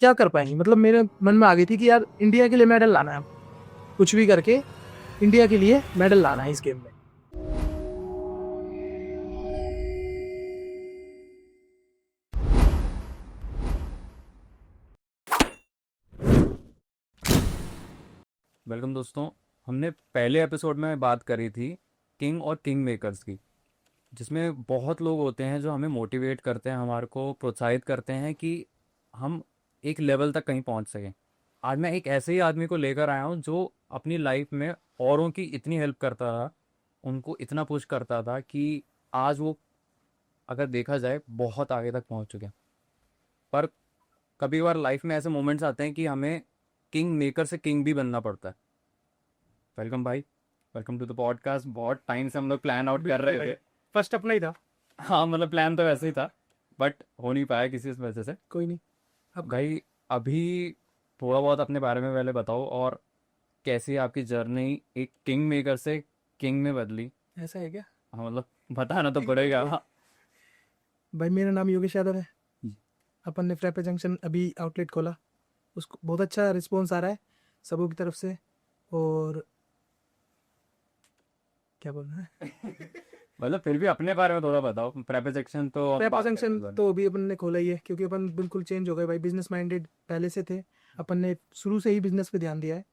क्या कर पाएंगे। मतलब मेरे मन में आ गई थी कि यार इंडिया के लिए मेडल लाना है, कुछ भी करके इंडिया के लिए मेडल लाना है इस गेम में। वेलकम दोस्तों। हमने पहले एपिसोड में बात करी थी किंग और किंग मेकर्स की, जिसमें बहुत लोग होते हैं जो हमें मोटिवेट करते हैं, हमारे को प्रोत्साहित करते हैं कि हम एक लेवल तक कहीं पहुंच सकें। आज मैं एक ऐसे ही आदमी को लेकर आया हूं जो अपनी लाइफ में औरों की इतनी हेल्प करता था, उनको इतना पुश करता था कि आज वो, अगर देखा जाए, बहुत आगे तक पहुंच चुके हैं। पर कभी कभार लाइफ में ऐसे मोमेंट्स आते हैं कि हमें किंग मेकर से किंग भी बनना पड़ता है। वेलकम भाई, वेलकम टू द पॉडकास्ट। बहुत टाइम से हम लोग प्लान आउट कर रहे थे। फर्स्ट अपना ही था। हाँ, मतलब प्लान तो वैसे ही था, बट हो नहीं पाया किसी वजह से। कोई नहीं। अब भाई, अभी थोड़ा बहुत अपने बारे में पहले बताओ, और कैसी आपकी जर्नी एक किंग मेकर से किंग में बदली। ऐसा है क्या? हाँ, मतलब बताना तो पड़ेगा। हाँ। भाई मेरा नाम योगेश यादव है। अपन ने फ्रैपे जंक्शन अभी आउटलेट खोला, उसको बहुत अच्छा रिस्पॉन्स आ रहा है सबों की तरफ से। और क्या बोलना है, मतलब फिर भी अपने बारे में थोड़ा बताओ। प्रेपे सेक्शन तो अब फ्रैपा बात जंक्शन करेंगे। तो अभी अपन ने खोला ही है क्योंकि अपन बिल्कुल चेंज हो गए भाई, बिजनेस माइंडेड पहले से थे। अपन ने शुरू से ही बिजनेस पे ध्यान दिया है।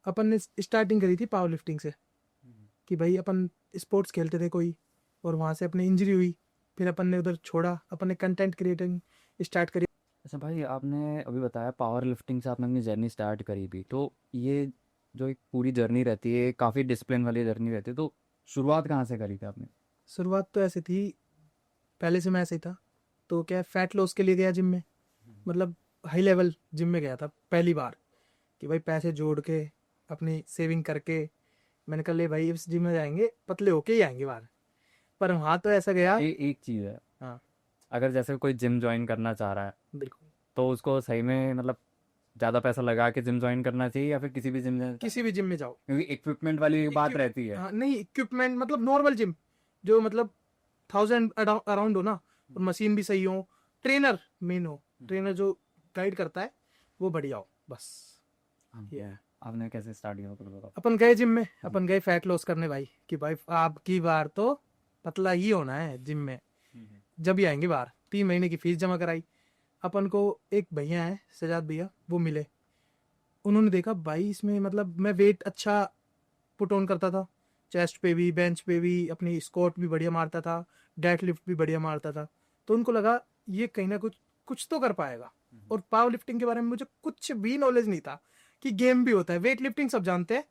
अपन ने स्टार्टिंग करी थी पावर लिफ्टिंग से, कि भाई अपन स्पोर्ट्स खेलते थे कोई, और वहाँ से अपनी इंजरी हुई, फिर अपन ने उधर छोड़ा, अपन ने कंटेंट क्रिएटिंग स्टार्ट करी। अच्छा भाई, आपने अभी बताया पावर लिफ्टिंग से आपने अपनी जर्नी स्टार्ट करी भी, तो ये जो एक पूरी जर्नी रहती है, काफ़ी डिसिप्लिन वाली जर्नी रहती है, तो शुरुआत कहाँ से करी थी आपने? शुरुआत तो ऐसे थी, पहले से मैं ऐसे ही था। तो क्या फैट लॉस के लिए गया जिम में, मतलब हाई लेवल जिम में गया था पहली बार, कि भाई पैसे जोड़ के अपनी सेविंग करके मैंने कहा ले भाई इस जिम में जाएंगे पतले होके ही आएंगे बाहर। पर वहाँ तो ऐसा गया। एक चीज़ है, हाँ अगर जैसे कोई जिम ज्वाइन करना चाह रहा है, बिल्कुल। तो उसको सही में मतलब ज़्यादा पैसा लगा के जिम ज्वाइन करना चाहिए, या फिर किसी भी जिम में? किसी भी जिम में जाओ। क्योंकि इक्विपमेंट वाली बात इक्विप रहती है। हाँ नहीं, इक्विपमेंट मतलब नॉर्मल जिम, जो मतलब 1000 अराउंड हो ना, और मशीन भी सही हो, ट्रेनर मेन हो, ट्रेनर जो गाइड करता है वो बढ़िया हो, बस हाँ। ये है। आपने कैसे स्टार्ट किया तो बताओ। अपन गए जिम में, अपन गए फैट लॉस करने भाई, कि भाई आपकी बार तो पतला ही होना है जिम में, जब ही आएंगे बाहर। 3 महीने की फीस जमा कराई। अपन को एक भैया है सजाद भैया, वो मिले। उन्होंने देखा भाई इसमें मतलब मैं वेट अच्छा पुट ऑन करता था, चेस्ट पे भी बेंच पे भी, अपनी स्क्वाट भी बढ़िया मारता था, डेड लिफ्ट भी बढ़िया मारता था। तो उनको लगा ये कहीं ना कुछ कुछ तो कर पाएगा। और पावर लिफ्टिंग के बारे में मुझे कुछ भी नॉलेज नहीं था कि गेम भी होता है। वेट लिफ्टिंग सब जानते हैं,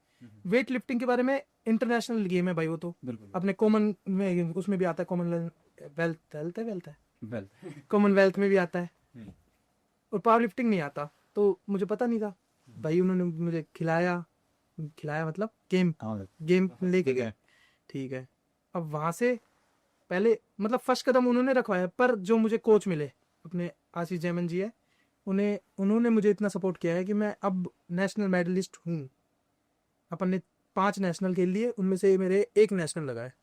वेट लिफ्टिंग के बारे में इंटरनेशनल गेम है भाई वो तो। बिल्कुल। अपने कॉमन में उसमें भी आता है, कॉमन वेल्थ वेल्थ है वेल्थ है वेल। कॉमनवेल्थ में भी आता है। और पावर लिफ्टिंग नहीं आता, तो मुझे पता नहीं था। भाई उन्होंने मुझे खिलाया, खिलाया मतलब गेम, हाँ। गेम लेके ठीक गए। है। ठीक है। अब वहाँ से पहले मतलब फर्स्ट कदम उन्होंने रखवाया, पर जो मुझे कोच मिले अपने आशीष जैमन जी है, उन्होंने मुझे इतना सपोर्ट किया है कि मैं अब नेशनल मेडलिस्ट हूँ। अपन ने 5 नेशनल खेल लिए, उनमें से मेरे एक नेशनल लगा है।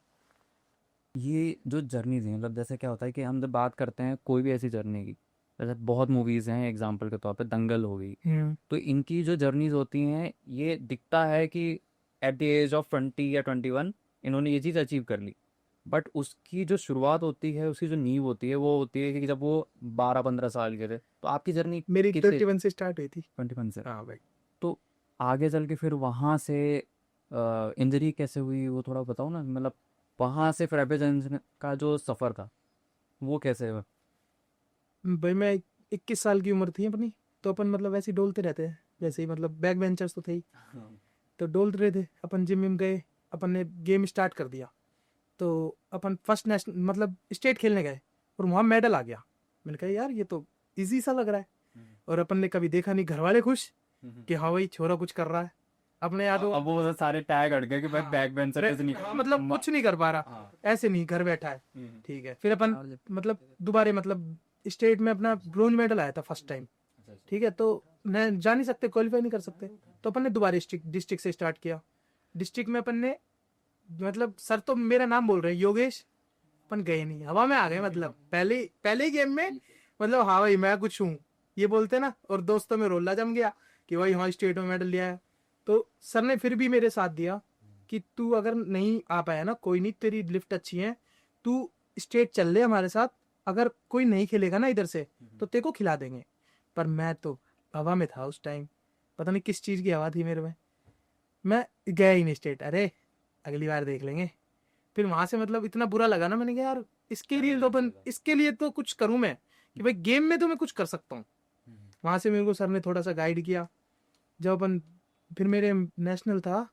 ये जो जर्नी थी, मतलब जैसे क्या होता है कि हम जब बात करते हैं कोई भी ऐसी जर्नी की, जैसे बहुत मूवीज़ हैं, एग्जांपल के तौर पे दंगल हो गई, तो इनकी जो जर्नीज होती हैं, ये दिखता है कि एट द एज ऑफ 20 या 21 इन्होंने ये चीज़ अचीव कर ली। बट उसकी जो शुरुआत होती है, उसकी जो नींव होती है, वो होती है कि जब वो 12-15 साल के थे। तो आपकी जर्नी मेरी कितने? 21 से स्टार्ट हुई थी। 21 से? हाँ भाई। तो आगे चल के फिर वहाँ से इंजरी कैसे हुई, वो थोड़ा बताओ ना। मतलब वहाँ से फ्रेबेजेंस का जो सफ़र था, वो कैसे हुआ? भाई मैं 21 साल की उम्र थी अपनी, तो अपन मतलब ऐसे ही डोलते रहते हैं, जैसे ही मतलब बैक बेंचर्स तो थे ही, तो डोल रहे थे। अपन जिम में गए, अपन ने गेम स्टार्ट कर दिया। तो अपन फर्स्ट नेशनल मतलब स्टेट खेलने गए, और वहाँ मेडल आ गया। मैंने कहा यार ये तो इजी सा लग रहा है। और अपन ने कभी देखा नहीं, घर वाले खुश कि हाँ भाई छोरा कुछ कर रहा है। अपने यादों अब वो सारे टैग हट गए कि भाई हाँ, बैक बेंचर से नहीं। हाँ, मतलब कुछ नहीं कर पा रहा, हाँ। ऐसे नहीं घर बैठा है। ठीक है, फिर अपन मतलब दोबारा मतलब स्टेट में अपना ब्रोंज मेडल आया था फर्स्ट टाइम। ठीक है, तो मैं जा नहीं सकते, क्वालिफाई नहीं कर सकते, तो अपन ने दोबारा डिस्ट्रिक्ट से स्टार्ट किया। डिस्ट्रिक्ट में अपन ने मतलब सर तो मेरा नाम बोल रहे हैं योगेश, अपन गए नहीं, हवा में आ गए। मतलब पहले पहले ही गेम में मतलब हाँ भाई मैं कुछ हूँ, ये बोलते हैं ना, और दोस्तों में रोला जम गया कि भाई हाँ स्टेट में मेडल लिया है। तो सर ने फिर भी मेरे साथ दिया कि तू अगर नहीं आ पाया ना, कोई नहीं, तेरी लिफ्ट अच्छी है, तू स्टेट चल ले हमारे साथ, अगर कोई नहीं खेलेगा ना इधर से तो तेरे को खिला देंगे। पर मैं तो हवा में था उस टाइम, पता नहीं किस चीज़ की हवा थी मेरे में, मैं गया ही नहीं स्टेट। अरे अगली बार देख लेंगे। फिर वहां से मतलब इतना बुरा लगा ना, मैंने कहा यार इसके लिए तो अपन, इसके लिए तो कुछ करूं मैं, कि भाई गेम में तो मैं कुछ कर सकता हूँ। वहां से मेरे को सर ने थोड़ा सा गाइड किया। जब अपन, फिर मेरे नेशनल था,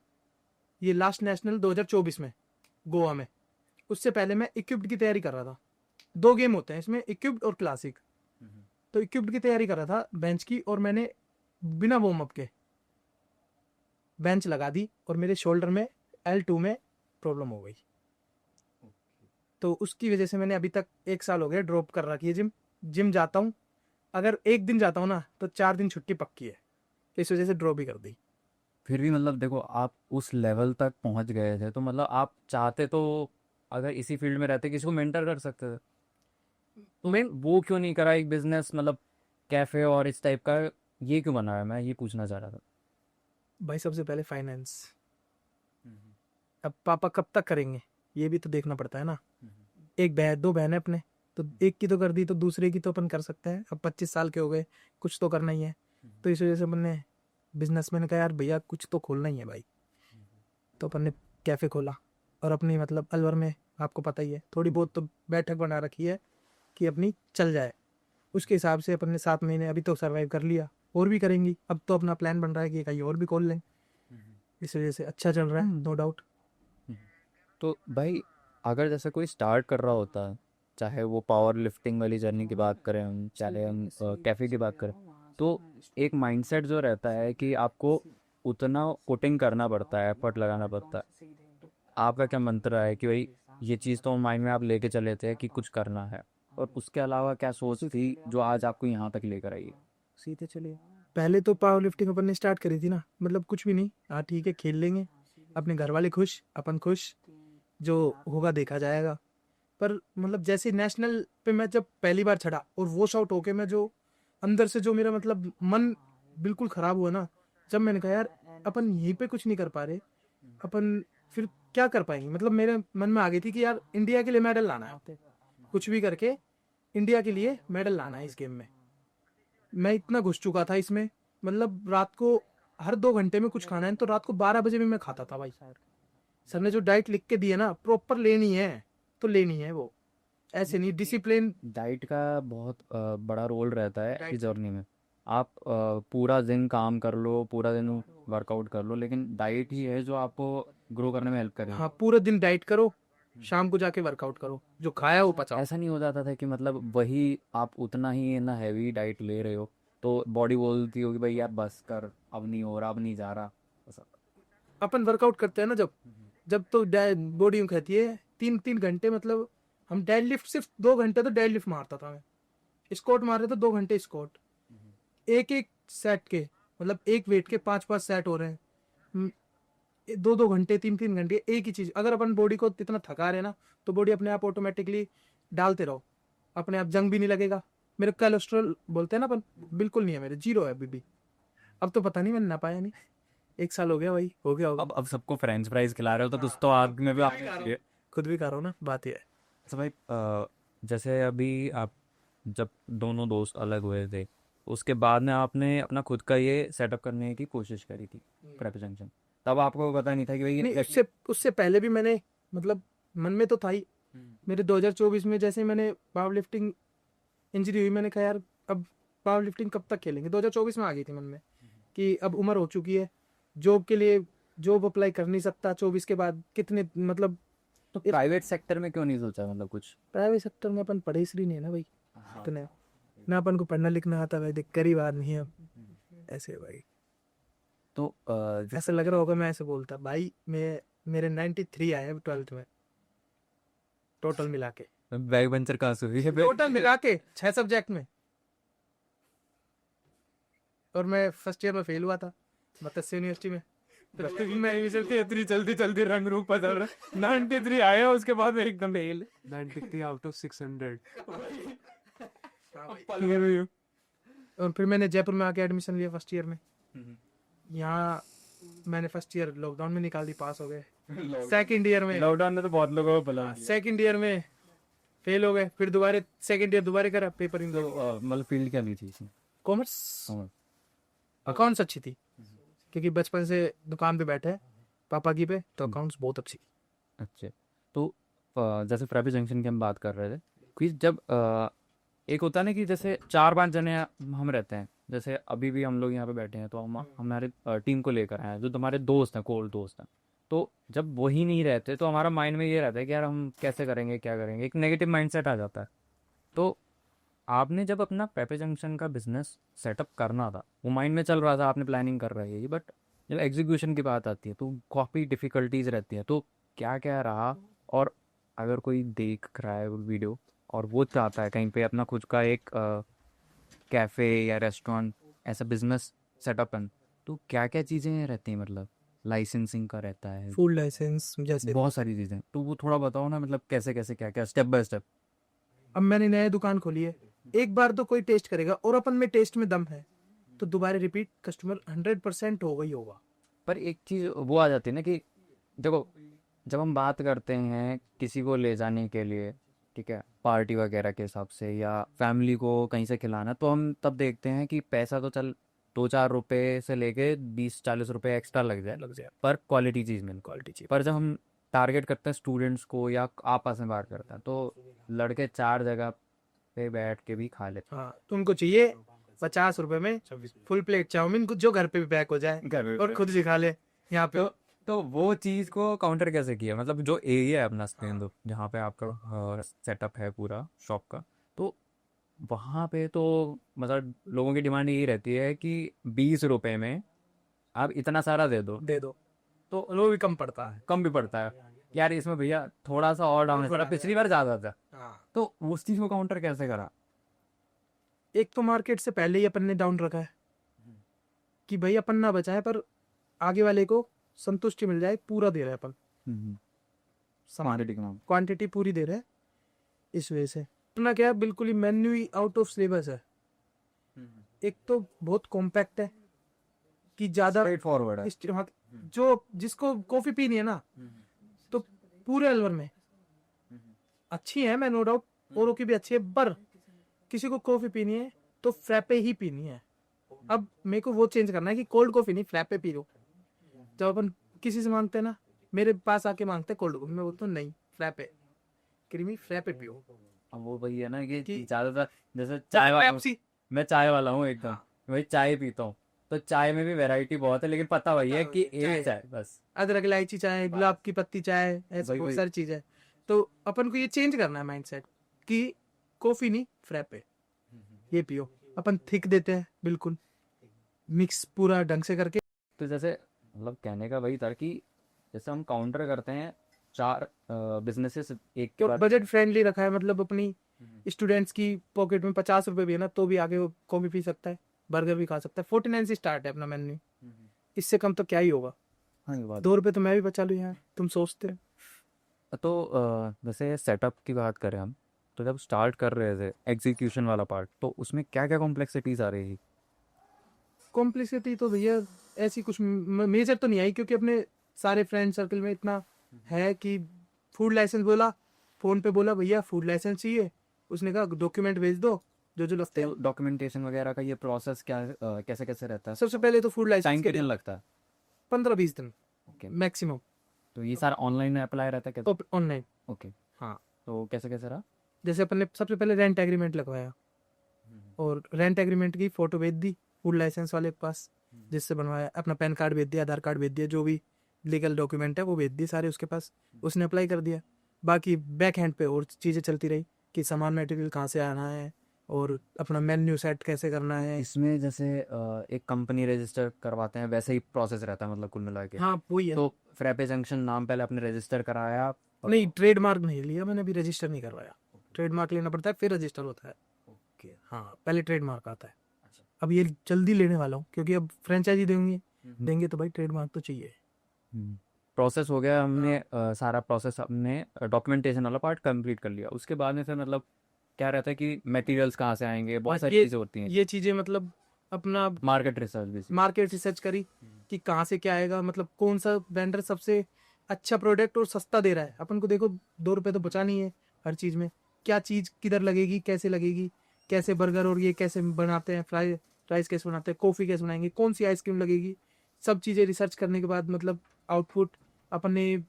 ये लास्ट नेशनल 2024 में गोवा में, उससे पहले मैं इक्विप्ड की तैयारी कर रहा था। 2 गेम होते हैं इसमें, इक्विप्ड और क्लासिक। तो इक्विप्ड की तैयारी कर रहा था बेंच की, और मैंने बिना वार्म अप के बेंच लगा दी और मेरे शोल्डर में L2 में प्रॉब्लम हो गई। तो उसकी वजह से मैंने अभी तक 1 साल हो गया ड्रॉप कर रखी है जिम जाता हूँ, अगर 1 दिन जाता हूँ ना तो 4 दिन छुट्टी पक्की है, इस वजह से ड्रॉप ही कर दी। फिर भी मतलब देखो, आप उस लेवल तक पहुंच गए थे तो मतलब आप चाहते तो अगर इसी फील्ड में रहते किसी को मेंटर कर सकते थे, तो मैं वो क्यों नहीं करा? एक बिजनेस मतलब कैफे और इस टाइप का ये क्यों बनाया? मैं ये पूछना चाह रहा था। भाई सबसे पहले फाइनेंस, अब पापा कब तक करेंगे ये भी तो देखना पड़ता है ना। एक बहन, 2 बहन है अपने, तो एक की तो कर दी तो दूसरे की तो अपन कर सकते हैं। अब 25 साल के हो गए, कुछ तो करना ही है। तो इस वजह से अपन ने, बिजनेसमैन ने कहा यार भैया कुछ तो खोलना ही है भाई। तो अपन ने कैफे खोला, और अपनी मतलब अलवर में आपको पता ही है थोड़ी बहुत तो बैठक बना रखी है कि अपनी चल जाए। उसके हिसाब से अपन ने 7 महीने अभी तो सर्वाइव कर लिया, और भी करेंगी। अब तो अपना प्लान बन रहा है कि कहीं और भी खोल लें। इस वजह से अच्छा चल रहा है, नो डाउट। तो भाई, अगर जैसे कोई स्टार्ट कर रहा होता है, चाहे वो पावर लिफ्टिंग वाली जर्नी की बात करें हम, चाहे हम कैफ़े की बात करें, तो एक माइंडसेट जो रहता है कि आपको उतना पुटिंग करना पड़ता है, एफर्ट लगाना पड़ता है। आपका क्या मंत्र है कि भाई ये चीज़ तो माइंड में आप लेके चले थे कि कुछ करना है, और उसके अलावा क्या सोच थी जो आज आपको यहाँ तक लेकर आई है? सीधे चलिए, पहले तो पावर लिफ्टिंग अपन ने स्टार्ट करी थी ना, मतलब कुछ भी नहीं, हाँ ठीक है खेल लेंगे, अपने घर वाले खुश, अपन खुश, जो होगा देखा जाएगा। पर मतलब जैसे नेशनल पे मैं जब पहली बार चढ़ा और वॉश आउट होके मैं जो अंदर से जो मेरा मतलब मन बिल्कुल खराब हुआ ना, जब मैंने कहा यार अपन यहीं पे कुछ नहीं कर पा रहे, अपन फिर क्या कर पाएंगे। मतलब मेरे मन में आ गई थी कि यार इंडिया के लिए मेडल लाना है, कुछ भी करके इंडिया के लिए मेडल लाना है इस गेम में। मैं इतना घुस चुका था इसमें, मतलब रात को हर 2 घंटे में कुछ खाना है तो रात को 12 बजे में मैं खाता था भाई। सर ने जो डाइट लिख के दी है ना, प्रॉपर लेनी है तो लेनी है वो, ऐसे नहीं डिसिप्लिन। डाइट का बहुत बड़ा रोल रहता है डाइट इस जर्नी में। आप पूरा दिन काम कर लो, पूरा दिन वर्कआउट कर लो, लेकिन डाइट ही है जो आपको ग्रो करने में हेल्प करेगी। हाँ पूरे दिन डाइट करो, शाम को जाके वर्कआउट करो, जो खाया वो पचाओ। ऐसा नहीं हो जाता था कि मतलब वही आप उतना ही ना हैवी डाइट ले रहे हो तो बॉडी बोलती होगी भाई यार बस कर, अब नहीं हो रहा, अब नहीं जा रहा, ऐसा। अपन वर्कआउट करते हैं ना जब, जब तो बॉडी यूं कहती है 3-3 घंटे, मतलब हम डेड लिफ्ट सिर्फ 2 घंटे तो डेड लिफ्ट मारता था मैं, स्क्वाट मार रहे तो 2 घंटे स्क्वाट, एक एक सेट के, मतलब एक वेट के 5-5 सेट हो रहे हैं, 2-2 घंटे 3-3 घंटे एक ही चीज। अगर अपन बॉडी को इतना थका रहे ना, तो बॉडी अपने आप ऑटोमेटिकली डालते रहो, अपने आप जंग भी नहीं लगेगा। मेरे कोलेस्ट्रॉल बोलते हैं ना अपन, बिल्कुल नहीं है, मेरे 0 है अभी भी। अब तो पता नहीं मैंने ना पाया नहीं, 1 साल हो गया भाई, हो गया होगा। अब सबको फ्रेंच फ्राइज खिला रहे हो तो कुछ तो आग में भी आप लिए। खुद भी खा रहा हूँ ना, बात ये है। अच्छा भाई, जैसे अभी आप जब दोनों दोस्त अलग हुए थे, उसके बाद में आपने अपना खुद का ये सेटअप करने की कोशिश करी थी, प्रेप जंक्शन। तब आपको पता नहीं था कि भाई नहीं, ये उससे उससे पहले भी मैंने, मतलब मन में तो था ही। मेरे 2024 में जैसे ही मैंने पावर लिफ्टिंग इंजरी हुई, मैंने कहा यार अब पावर लिफ्टिंग कब तक खेलेंगे। 2024 में आ गई थी मन में कि अब उम्र हो चुकी है, जॉब के लिए जॉब अप्लाई कर नहीं सकता 24 के बाद, कितने मतलब। तो प्राइवेट सेक्टर में क्यों नहीं सोचा, मतलब कुछ? प्राइवेट सेक्टर में अपन पढ़े इसलिए नहीं है ना भाई, इतने ना अपन को पढ़ना लिखना आता भाई, देख गरीब आदमी है ऐसे है भाई। तो ऐसा लग रहा होगा मैं ऐसे बोलता भाई, मैं मेरे 93 आए हैं 12th में, टोटल मिला के, बैक बेंचर कहाँ से हुई है? टोटल मिला के 6 सब्जेक्ट में, और मैं फर्स्ट ईयर में फेल हुआ था मत्स्य यूनिवर्सिटी में। तो मैं इतनी जल्दी जल्दी रंग रूप बदल रहा, 93 आया उसके बाद में एकदम फेल। 93 out of 600. और फिर मैंने जयपुर में आके एडमिशन लिया फर्स्ट ईयर में। यहाँ मैंने फर्स्ट ईयर लॉकडाउन में निकाल दी, पास हो गए। सेकंड ईयर में लॉकडाउन में तो बहुत लोगों को बुला सेकंड ईयर में फेल हो गए, फिर दोबारा सेकंड ईयर दोबारा करा पेपर। तो मतलब फील्ड क्या ली थी इसमें? कॉमर्स, अकाउंट्स अच्छी थी क्योंकि बचपन से दुकान पे बैठे हैं पापा की पे, तो अकाउंट्स बहुत अच्छी। अच्छा, तो जैसे फ्रैपी जंक्शन की हम बात कर रहे थे कि जब एक होता है ना कि जैसे 4-5 जने हम रहते हैं, जैसे अभी भी हम लोग यहाँ पे बैठे हैं तो हम हमारे टीम को लेकर आए हैं जो तुम्हारे दोस्त हैं, कोल्ड दोस्त हैं। तो जब वही नहीं रहते तो हमारा माइंड में ये रहता है कि यार हम कैसे करेंगे, क्या करेंगे, एक नेगेटिव माइंडसेट आ जाता है। तो आपने जब अपना पेपे जंक्शन का बिजनेस सेटअप करना था, वो माइंड में चल रहा था, आपने प्लानिंग कर रही है, बट जब एग्जीक्यूशन की बात आती है तो काफ़ी डिफ़िकल्टीज रहती है, तो क्या क्या रहा? और अगर कोई देख रहा है वो वीडियो और वो चाहता है कहीं पे अपना खुद का एक कैफ़े या रेस्टोरेंट ऐसा बिजनेस सेटअप करना, तो क्या क्या चीज़ें रहती हैं? मतलब लाइसेंसिंग का रहता है, फूड लाइसेंस जैसे बहुत सारी चीज़ें, तो वो थोड़ा बताओ ना, मतलब कैसे कैसे क्या क्या स्टेप बाय स्टेप। अब मैंने नया दुकान खोली है, एक बार तो कोई टेस्ट करेगा और अपन में टेस्ट में दम है तो दोबारा रिपीट कस्टमर 100% होगा ही होगा। पर एक चीज़ वो आ जाती है ना कि देखो, जब हम बात करते हैं किसी को ले जाने के लिए, ठीक है, पार्टी वगैरह के हिसाब से या फैमिली को कहीं से खिलाना, तो हम तब देखते हैं कि पैसा तो चल 2-4 रुपए से लेके 20-40 रुपए एक्स्ट्रा लग जाए पर क्वालिटी चीज़ मिले, क्वालिटी चीज़। पर जब हम टारगेट करते हैं स्टूडेंट्स को या आपस में बात करते हैं तो लड़के 4 जगह पे बैठ के भी खा लेते हाँ, तुमको चाहिए 50 रुपए में फुल प्लेट चाउमीन, कुछ जो घर पे भी पैक हो जाए हैं। और खुद भी खा ले यहाँ पे। तो वो चीज़ को काउंटर कैसे किया? मतलब जो एरिया है अपना स्टैंड जहाँ पे आपका सेटअप है पूरा शॉप का, तो वहाँ पे तो मतलब लोगों की डिमांड यही रहती है कि 20 रुपए में आप इतना सारा दे दो, दे दो तो वो भी कम पड़ता है। कम भी पड़ता है यार, इसमें भैया थोड़ा सा और डाउन है, पिछली बार ज़्यादा था। हाँ, तो उस चीज़ को काउंटर कैसे करा? एक तो मार्केट से पहले ही अपन ने डाउन रखा है कि भाई अपन ना बचाए पर आगे वाले को संतुष्टि मिल जाए, पूरा दे रहे हैं अपन, सामान क्वांटिटी पूरी दे रहे हैं। इस वजह से अपना क्या है, बिल्कुल ही मेन्यू ही आउट ऑफ सिलेबस है। एक तो बहुत कॉम्पैक्ट है कि ज्यादा स्ट्रेट फॉरवर्ड है। हाँ, जो जिसको कॉफी पीनी है ना, तो पूरे अलवर में अच्छी है, मैं नो डाउट औरों की भी अच्छी है, पर किसी को कॉफी पीनी है तो फ्रैपे ही पीनी है। अब मेरे को वो चेंज करना है कि कोल्ड कॉफी नहीं, फ्रैपे पी लो। जब अपन किसी से मांगते हैं ना, मेरे पास आके मांगते हैं कोल्ड कॉफी, मैं बोलता हूँ नहीं, फ्रैपे क्रीमी फ्रैपे पियो। अब वो वही है ना कि कि ज़्यादातर जैसे चाय वाला, पेप्सी, मैं चाय वाला हूँ एकदम, वही चाय पीता हूँ, तो चाय में भी वैरायटी बहुत है, लेकिन पता वही है कि एक चाय बस। अदरक इलायची चाय, गुलाब की पत्ती चाय, ऐसे वही बहुत वही सारी चीज है। तो अपन को ये चेंज करना है माइंडसेट कि कॉफी नहीं, फ्रैपे ये पियो। अपन थिक देते हैं बिल्कुल, मिक्स पूरा ढंग से करके। तो जैसे मतलब कहने का वही था कि जैसे हम काउंटर करते हैं 4 बिजनेसेस एक के बाद। बजट फ्रेंडली रखा है, मतलब अपनी स्टूडेंट्स की पॉकेट में 50 रुपए भी है ना तो भी आगे वो कॉफी पी सकता है, बर्गर भी खा सकता है। 49 से स्टार्ट है अपना मेन्यू, इससे कम तो क्या ही होगा। हाँ, ये बात। 2 रुपए तो मैं भी बचा लूँ यार, तुम सोचते हो। तो जैसे सेटअप की बात करें हम, तो जब स्टार्ट कर रहे थे एग्जीक्यूशन वाला पार्ट, तो उसमें क्या क्या कॉम्प्लेक्सिटीज आ रही थी? कॉम्प्लिसिटी तो भैया ऐसी कुछ मेजर तो नहीं आई, क्योंकि अपने सारे फ्रेंड सर्कल में इतना है कि फूड लाइसेंस बोला, फोन पे बोला भैया फूड लाइसेंस चाहिए, उसने कहा डॉक्यूमेंट भेज दो जो जो लगते हैं। तो डॉक्यूमेंटेशन वगैरह का ये प्रोसेस क्या कैसे कैसे रहता है? सबसे पहले तो फूड टाइम लाइसेंस के कितना लिए लगता है? 15-20 दिन ओके। मैक्सिमम। तो ये सारा ऑनलाइन अप्लाई रहता है क्या? ऑनलाइन। ओके। हाँ, तो कैसे कैसे रहा? जैसे अपन ने सबसे पहले रेंट एग्रीमेंट लगवाया और रेंट एग्रीमेंट की फोटो भेज दी फूड लाइसेंस वाले के पास, जिससे बनवाया, अपना पैन कार्ड भेज दिया, आधार कार्ड भेज दिया, जो भी लीगल डॉक्यूमेंट है वो भेज दिए सारे उसके पास, उसने अप्लाई कर दिया। बाकी बैक हैंड पे और चीज़ें चलती रही कि सामान मटेरियल कहाँ से आना है और अपना मेन्यू सेट कैसे करना है। इसमें जैसे एक कंपनी रजिस्टर करवाते हैं वैसे ही प्रोसेस रहता है, मतलब कुल मिला के। हाँ वही है। तो फ्रैपे जंक्शन नाम पहले आपने रजिस्टर कराया? नहीं, ट्रेडमार्क नहीं लिया मैंने, अभी रजिस्टर नहीं करवाया। ट्रेडमार्क लेना पड़ता है फिर रजिस्टर होता है। ओके। हाँ, पहले ट्रेडमार्क आता है। अच्छा। अब ये जल्दी लेने वाला हूँ क्योंकि अब फ्रेंचाइजी देंगे तो भाई ट्रेडमार्क तो चाहिए। प्रोसेस हो गया, हमने सारा प्रोसेस हमने डॉक्यूमेंटेशन वाला पार्ट कंप्लीट कर लिया, उसके बाद में फिर मतलब क्या रहता है कि मटेरियल्स कहाँ से आएंगे, बहुत और सारी चीज़ें होती हैं। ये चीजें मतलब अपना मार्केट रिसर्च भी। मार्केट रिसर्च करी कि कहाँ से क्या आएगा, मतलब कौन सा वेंडर सबसे अच्छा प्रोडक्ट और सस्ता दे रहा है। अपन को देखो 2 रुपए तो बचा नहीं है हर चीज में, क्या चीज किधर लगेगी, कैसे लगेगी, कैसे बर्गर और ये कैसे बनाते हैं, फ्राइज कैसे बनाते हैं, कॉफी कैसे बनाएंगे, कौन सी आइसक्रीम लगेगी, सब चीजें रिसर्च करने के बाद मतलब आउटपुट अपने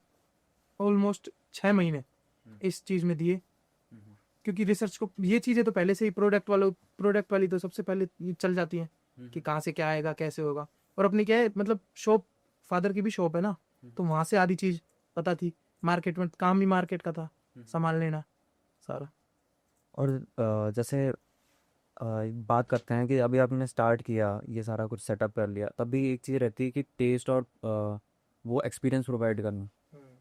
ऑलमोस्ट 6 महीने इस चीज में दिए। क्योंकि रिसर्च को ये चीजें तो पहले से ही प्रोडक्ट वाली तो सबसे पहले ये चल जाती हैं कि कहाँ से क्या आएगा, कैसे होगा। और अपनी क्या है मतलब शॉप, फादर की भी शॉप है ना, तो वहां से आधी चीज पता थी। मार्केट में काम ही मार्केट का था, संभाल लेना सारा। और जैसे बात करते हैं कि अभी आपने स्टार्ट किया, ये सारा कुछ सेटअप कर लिया, तब भी एक चीज़ रहती है कि टेस्ट और वो एक्सपीरियंस प्रोवाइड करना।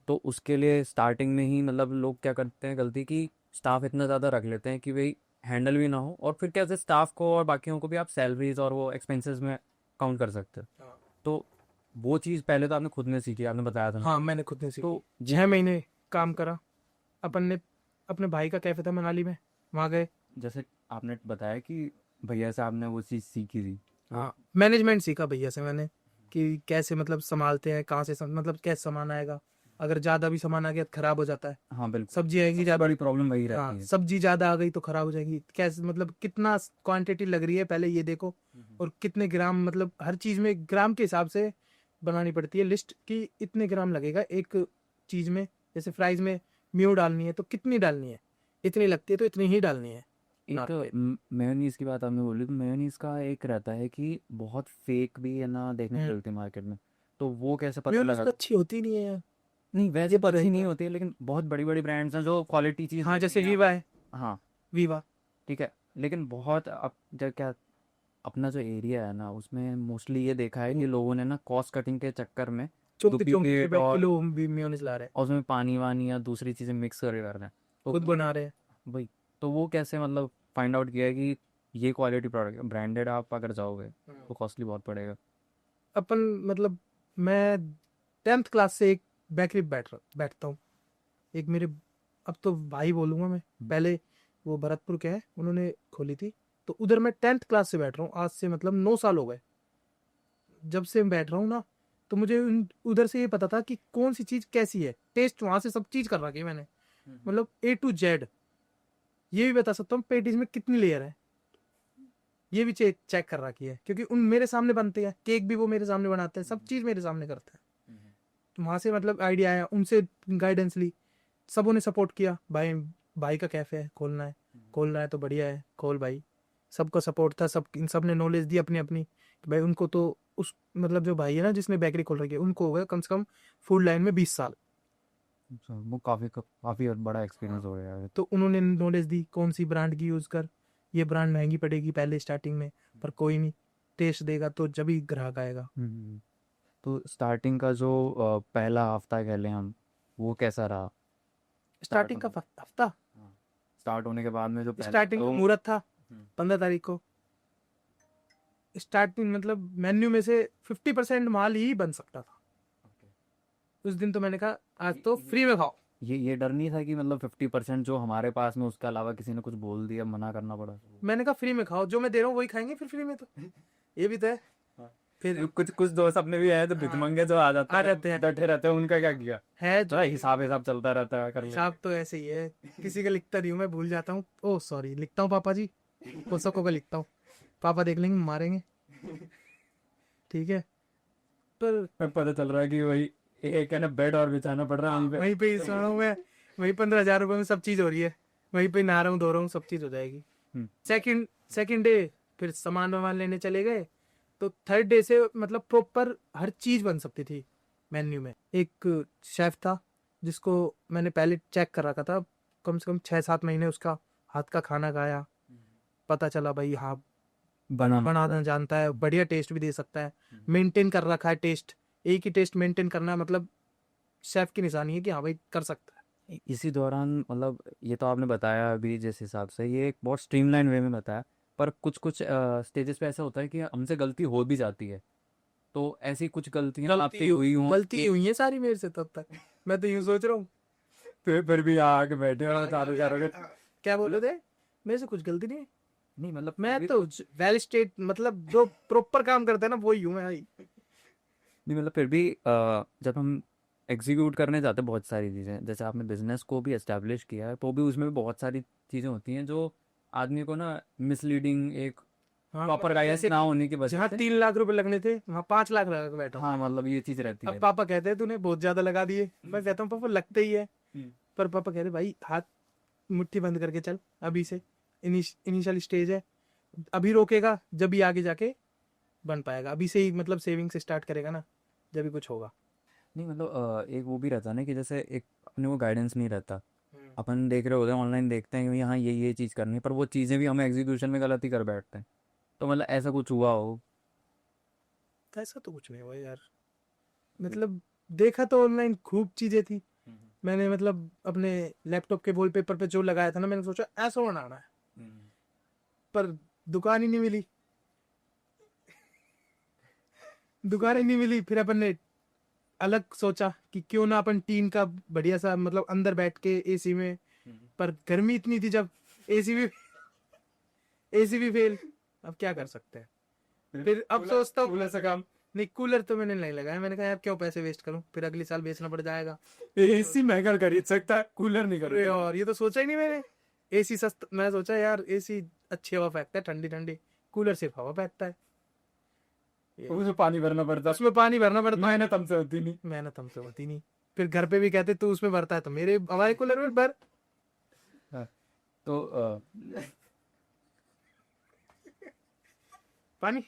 तो उसके लिए स्टार्टिंग में ही मतलब लोग क्या करते हैं गलती, कि स्टाफ इतना ज़्यादा रख लेते हैं कि भाई हैंडल भी ना हो, और फिर कैसे स्टाफ को और बाकियों को भी आप सैलरीज और वो एक्सपेंसेस में काउंट कर सकते हो। हाँ। तो वो चीज़ पहले तो आपने खुद ने सीखी, आपने बताया था। हाँ मैंने खुद ने सीखी। तो 6 महीने काम करा अपन ने। अपने भाई का कैफे था मनाली में, वहाँ गए। जैसे आपने बताया कि भैया से आपने वो चीज़ सीखी थी। हाँ मैनेजमेंट सीखा भैया से मैंने कि कैसे मतलब संभालते हैं, कहाँ से मतलब कैसे सामान आएगा, अगर ज्यादा भी सामान आ गया तो खराब हो जाता है। हाँ बिल्कुल, सब्जी आएगी सबसे ज्यादा, बड़ी प्रॉब्लम वही रहती हाँ है। सब्जी ज्यादा आ गई तो खराब हो जाएगी, कैसे मतलब कितना क्वांटिटी लग रही है पहले ये देखो, और कितने ग्राम, मतलब हर चीज में ग्राम के हिसाब से बनानी पड़ती है लिस्ट कि इतने ग्राम लगेगा एक चीज में। जैसे फ्राइज में म्यू डालनी है तो कितनी डालनी है, इतनी लगती है तो इतनी ही डालनी है। एक मेयोनीज की बात आपने बोली, तो मेयोनीज का एक रहता है कि बहुत फेक भी है ना देखने को मिलती है मार्केट में। तो वो कैसे पता म्यूनिस लगा? तो अच्छी होती नहीं है यार, नहीं, ये वैसे तो पता अच्छी ही नहीं था। होती है, लेकिन बहुत बड़ी बड़ी ब्रांड्स हैं जो क्वालिटी चीज़ हाँ जैसे देती हैं वीवा है, आपको। हाँ वीवा ठीक है, लेकिन बहुत अब जब क्या, अपना जो एरिया है ना उसमें मोस्टली ये देखा है कि लोगों ने ना कॉस्ट कटिंग के चक्कर में 34 डुप्लीकेट रुपए और किलो भी म्यूनिस ला रहे हैं, उसमें पानी वानी या दूसरी चीज़ें मिक्स कर रहे हैं। तो खुद बना रहे हैं। वही, तो वो कैसे मतलब फाइंड आउट किया है कि ये क्वालिटी प्रोडक्ट है, ब्रांडेड आप अगर जाओगे तो कॉस्टली बहुत पड़ेगा। अपन मतलब मैं 10th क्लास से एक बेकरी बैठता हूँ। एक मेरे, अब तो भाई बोलूंगा मैं, पहले वो भरतपुर के हैं, उन्होंने खोली थी। तो उधर मैं 10th क्लास से बैठ रहा हूँ, आज से मतलब 9 साल हो गए जब से मैं बैठ रहा हूँ ना। तो मुझे उधर से ये पता था कि कौन सी चीज कैसी है, टेस्ट वहां से सब चीज कर रखी है मैंने, मतलब A to Z। ये भी बता सकता हूँ पेटीज में कितनी लेयर है, ये भी चेक चेक कर रखी है, क्योंकि उन मेरे सामने बनते हैं, केक भी वो मेरे सामने बनाते हैं, सब चीज मेरे सामने करते हैं। तो वहां से मतलब आइडिया आया, उनसे गाइडेंस ली, सबों ने सपोर्ट किया। भाई भाई का कैफे है, खोलना है तो बढ़िया है, खोल भाई। सबका सपोर्ट था, सब ने नॉलेज दी अपनी अपनी कि भाई उनको तो उस मतलब जो भाई है ना जिसने बेकरी खोल रखी है, उनको हो गया कम से कम फूड लाइन में 20 साल। अच्छा, वो काफ़ी काफ़ी बड़ा एक्सपीरियंस हो गया है। तो उन्होंने नॉलेज दी कौन सी ब्रांड की यूज कर, ये ब्रांड महंगी पड़ेगी पहले स्टार्टिंग में, पर कोई नहीं, टेस्ट देगा तो जब ही ग्राहक आएगा। तो स्टार्टिंग का जो पहला हफ्ता कह लें हम, वो कैसा रहा? स्टार्ट स्टार्टिंग का होने हफ्ता, हाँ, स्टार्ट होने के बाद में जो पहले स्टार्टिंग का तो मुहूर्त था 15 तारीख को। स्टार्टिंग मतलब मेन्यू में से 50% माल ही बन सकता था उस दिन। तो मैंने कहा आज तो फ्री में खाओ। ये डर नहीं था कि मतलब 50% जो हमारे पास में उसके अलावा किसी ने कुछ बोल दिया, मना करना पड़ा? मैंने कहा फ्री में खाओ, जो मैं दे रहा हूँ वही खाएंगे फिर फ्री में, तो ये भी तो है। फिर कुछ कुछ दोस्त अपने भी हैं तो भिखमंगे जो आ जाते आ हैं, जाते हैं, डटे रहते हैं, उनका क्या किया? है तो हिसाब हिसाब चलता रहता है, कर ले। हिसाब तो ऐसे ही है, किसी का लिखता नहीं हूँ मैं, भूल जाता हूँ। ओ सॉरी, लिखता हूँ पापा जी, पुस्तकों का लिखता हूँ, पापा देख लेंगे मारेंगे, ठीक है। पर पता चल रहा है कि वही एक है ना, बेड और बिछाना पड़ रहा है वहीं पे। वहीं पे इस रहा हूँ मैं, वही 15,000 रुपये में सब चीज हो रही है, वहीं पे नहा रहा हूँ धो रहा हूँ, सब चीज हो जाएगी। हम्म, सेकंड सेकंड डे फिर सामान वामान लेने चले गए। तो थर्ड डे से मतलब प्रॉपर हर चीज बन सकती थी मेन्यू में। एक शेफ था जिसको मैंने पहले चेक कर रखा था, कम से कम 6-7 महीने उसका हाथ का खाना खाया, पता चला भाई हाँ बनाना बनाना जानता है, बढ़िया टेस्ट भी दे सकता है, मेंटेन कर रखा है टेस्ट। एक ही टेस्ट मेंटेन करना मतलब शेफ की निशानी है कि हाँ भाई कर सकता है। इसी दौरान मतलब ये तो आपने बताया अभी जिस हिसाब से, ये एक बहुत स्ट्रीमलाइन वे में बताया, पर कुछ कुछ स्टेजेस पे ऐसा होता है कि हमसे गलती हो भी जाती है। तो ऐसी कुछ गलतियां आपसे हुई हों गलती कि हुई है सारी मेरे से तब तक, मैं तो यूं सोच रहा हूँ। फिर भी यहाँ आके बैठे और चारों चारों के क्या बोले थे? मेरे से कुछ गलती नहीं है। नहीं मतलब मैं फिर तो वेल स्टेट मतलब जो प्रॉपर काम करता है ना वही हूँ मैं भाई। नहीं मतलब फिर भी जब हम एग्जीक्यूट करने जाते हैं बहुत सारी चीज़ें, जैसे आपने बिजनेस को भी एस्टेब्लिश किया है, तो भी उसमें भी बहुत सारी चीज़ें होती हैं जो आदमी को ना मिसलीडिंग, एक हाँ प्रॉपर गाइडेंस जैसे ना होने की वजह जहाँ से। 3 लाख रुपए लगने थे वहाँ 5 लाख लगा के बैठा हूँ। हाँ मतलब ये चीज़ रहती अब है। पापा कहते हैं तूने बहुत ज्यादा लगा दिए, मैं कहता हूँ पापा लगते ही है। हम्म। पर पापा कहते भाई हाथ मुट्ठी बंद करके चल अभी से, इनिशियल स्टेज है, अभी रोकेगा जब भी आगे जाके बन पाएगा, अभी से ही मतलब सेविंग से स्टार्ट करेगा ना जब भी कुछ होगा। नहीं मतलब एक वो भी रहता है ना कि जैसे एक अपने को गाइडेंस नहीं रहता, अपन देख रहे होते हैं ऑनलाइन, देखते हैं कि यहाँ ये चीज़ करनी है, पर वो चीज़ें भी हम एग्जीक्यूशन में गलत ही कर बैठते हैं। तो मतलब ऐसा कुछ हुआ हो? ऐसा तो कुछ नहीं हुआ यार, मतलब देखा तो ऑनलाइन खूब चीजें थी। मैंने मतलब अपने लैपटॉप के वॉलपेपर पे जो लगाया था ना, मैंने सोचा ऐसा बनाना है, पर दुकान ही नहीं मिली। दुकान ही नहीं मिली, फिर अपन ने अलग सोचा कि क्यों ना अपन टीन का बढ़िया सा मतलब अंदर बैठ के एसी में, पर गर्मी इतनी थी जब एसी भी एसी भी फेल। अब क्या कर सकते हैं, फिर अब सोचता हूँ कूलर से काम। नहीं कूलर तो मैंने नहीं लगाया, मैंने कहा यार क्यों पैसे वेस्ट करूं, फिर अगले साल बेचना पड़ जाएगा। एसी महंगा खरीद सकता है, कूलर नहीं अरे और ये तो सोचा ही नहीं मैंने, एसी सस्ता, मैं सोचा यार एसी अच्छी हवा फेंकता है ठंडी ठंडी, कूलर सिर्फ हवा फेंकता है। उसमें पानी भरना पड़ता, उसमें पानी भरना पड़ता, मेहनत हमसे होती नहीं। मेहनत हमसे होती नहीं। फिर घर पे भी कहते तू उसमें भरता है तो मेरे हमारे कूलर में भर। हाँ, तो पानी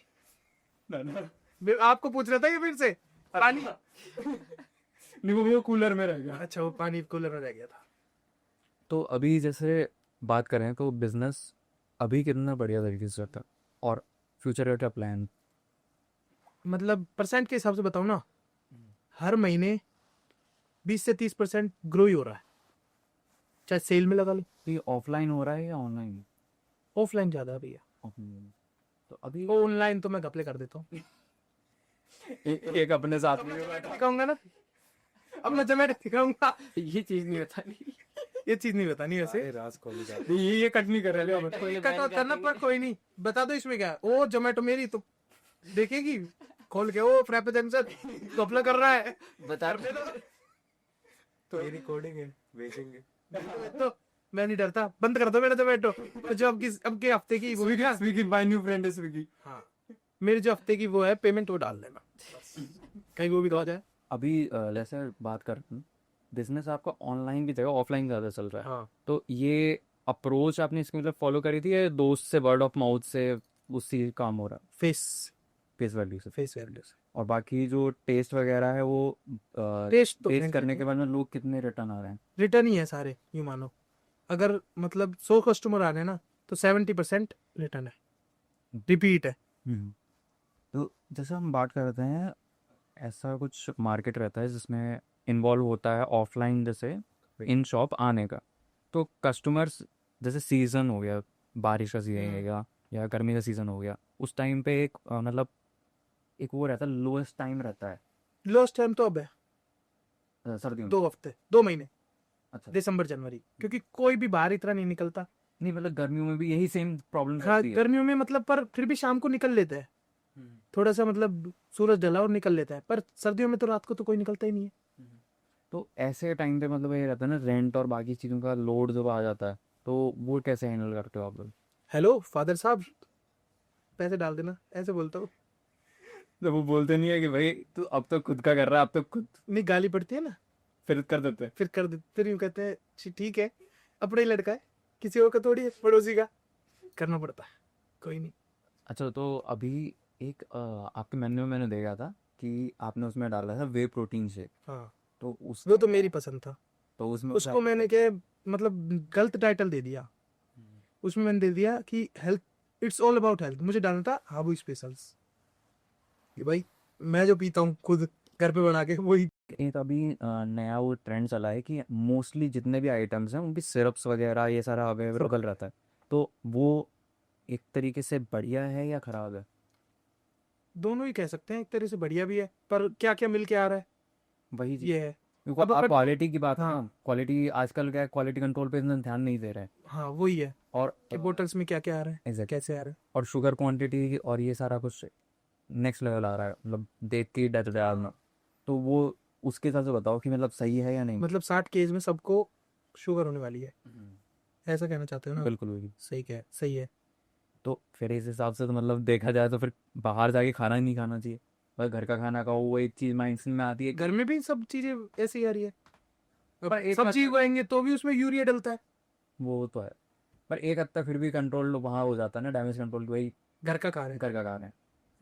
ना ना मैं आपको पूछ रहा था ये फिर से पानी। नहीं वो कूलर में रह गया। अच्छा वो पानी कूलर में रह गया था। तो अभी जैसे बात करें तो बिजनेस अभी कितना बढ़िया तरीके से चलता है, और फ्यूचर का क्या प्लान? मतलब परसेंट के हिसाब से बताऊं ना, हर महीने 20 से 30% ग्रो ही हो रहा है, चाहे सेल में लगा लो। तो ये ऑफलाइन हो रहा है या ऑनलाइन? ऑफलाइन ज्यादा है भैया, ऑफलाइन। तो अभी ऑनलाइन तो मैं घपले कर देता हूँ। एक अपने साथ में दिखाऊंगा ना, अब मैं जोमेटो दिखाऊंगा। ये चीज नहीं बतानी। ये चीज नहीं बतानी वैसे, ये कट नहीं कर रहे हो। कट आउट करना, पर कोई नहीं बता दो इसमें क्या है। ओ जोमेटो मेरी तो देखेगी खोल के, ओ फ्रैपे जंक्शन घपला कर रहा है बता तो ये रिकॉर्डिंग है, बेचेंगे। तो मैं नहीं डरता, बंद कर दो मेरा जोमेटो। तो जो अब के हफ्ते की वो स्विगी, माय न्यू फ्रेंड है स्विगी। हाँ मेरी जो हफ्ते की वो है पेमेंट, वो डाल देना कहीं वो भी कहा जाए। अभी जैसे बात कर, बिजनेस आपका ऑनलाइन की जगह ऑफलाइन ज़्यादा चल रहा है। हाँ तो ये अप्रोच आपने इसके मतलब फॉलो करी थी, या दोस्त से वर्ड ऑफ माउथ से उससे काम हो रहा है? फेस फेस वैल्यू से। फेस वैल्यू से। और बाकी जो टेस्ट वगैरह है वो टेस्ट तो टेस्ट करने के बाद में लोग कितने रिटर्न आ रहे हैं? रिटर्न ही है सारे, यूं मानो अगर मतलब 100 कस्टमर आ रहे हैं ना तो 70% रिटर्न है, रिपीट है। तो जैसे हम बात करते हैं, ऐसा कुछ मार्केट रहता है जिसमें इन्वॉल्व होता है ऑफलाइन जैसे इन शॉप आने का, तो कस्टमर्स जैसे सीज़न हो गया, बारिश का सीज़न हो गया या गर्मी का सीज़न हो गया, उस टाइम पे एक मतलब एक वो रहता है, लोएस्ट टाइम रहता है लास्ट टाइम तो अब है सर्दियों में। 2 हफ्ते 2 महीने, अच्छा। दिसंबर जनवरी, क्योंकि कोई भी बाहर इतना नहीं निकलता। नहीं मतलब गर्मियों में भी यही सेम प्रॉब्लम हाँ रहती है। गर्मियों में मतलब, पर फिर भी शाम को निकल लेते हैं, थोड़ा सा मतलब सूरज ढला और निकल लेता है, पर सर्दियों में तो रात को तो कोई निकलता ही नहीं है। तो ऐसे टाइम पे मतलब ये रहता है ना, रेंट और बाकी चीज़ों का लोड जब आ जाता है, तो वो कैसे हैंडल करते हो आप लोग? हेलो फादर साहब पैसे डाल देना, ऐसे बोलता हूँ। जब वो बोलते नहीं है कि भाई तू अब तो खुद का कर रहा है, अब तो खुद नहीं गाली पड़ती है ना, फिर कर देते हैं। फिर कर देते, फिर यूं कहते हैं ठीक है अपना ही लड़का है, किसी और का थोड़ी है, पड़ोसी का करना पड़ता है, कोई नहीं। अच्छा, तो अभी एक आपके मेन्यू में मैंने देखा था कि आपने उसमें डाला था वे प्रोटीन शेक। हाँ तो उस वो तो मेरी पसंद था, तो उसमें उसको मैंने क्या मतलब गलत टाइटल दे दिया, उसमें मैंने दे दिया कि health, it's all about health. मुझे डालना था हाबू स्पेशल्स, कि भाई मैं जो पीता हूँ खुद घर पे बना के वही। एक अभी नया वो ट्रेंड चला है कि मोस्टली जितने भी आइटम्स हैं उनकी सिरप्स वगैरह ये सारा अवेलेबल रहता है, तो वो एक तरीके से बढ़िया है या खराब है? दोनों ही कह सकते हैं, एक तरह से बढ़िया भी है, पर क्या क्या मिल के आ रहा है वही चीज़। ये है। क्योंकि अब आप अपन क्वालिटी की बात है हाँ ना, क्वालिटी आजकल क्या है, क्वालिटी कंट्रोल पे इतना ध्यान नहीं दे रहे हैं। हाँ वही है, और कि बोटल्स में क्या क्या आ रहा है, एग्जैक्ट कैसे आ रहा है। और शुगर क्वांटिटी और ये सारा कुछ नेक्स्ट लेवल आ रहा है, मतलब देख के ही डर जाना। तो वो उसके हिसाब से बताओ कि मतलब सही है या नहीं। मतलब 60 के एज में सबको शुगर होने वाली है, ऐसा कहना चाहते हो ना? बिल्कुल बिल्कुल। सही कह, सही है। तो फिर इस हिसाब से तो मतलब देखा जाए तो फिर बाहर जाके खाना ही नहीं खाना चाहिए, बस घर का खाना खाओ। वो एक चीज माइंड में आती है घर में भी सब चीजें ऐसी आ रही है। अब पर एक सब्जी उगाएंगे तो भी उसमें यूरिया डलता है। वो तो है, पर एक हद तक फिर भी कंट्रोल वहाँ हो जाता है ना, डैमेज कंट्रोल, वही घर का खा रहे घर का खाना है।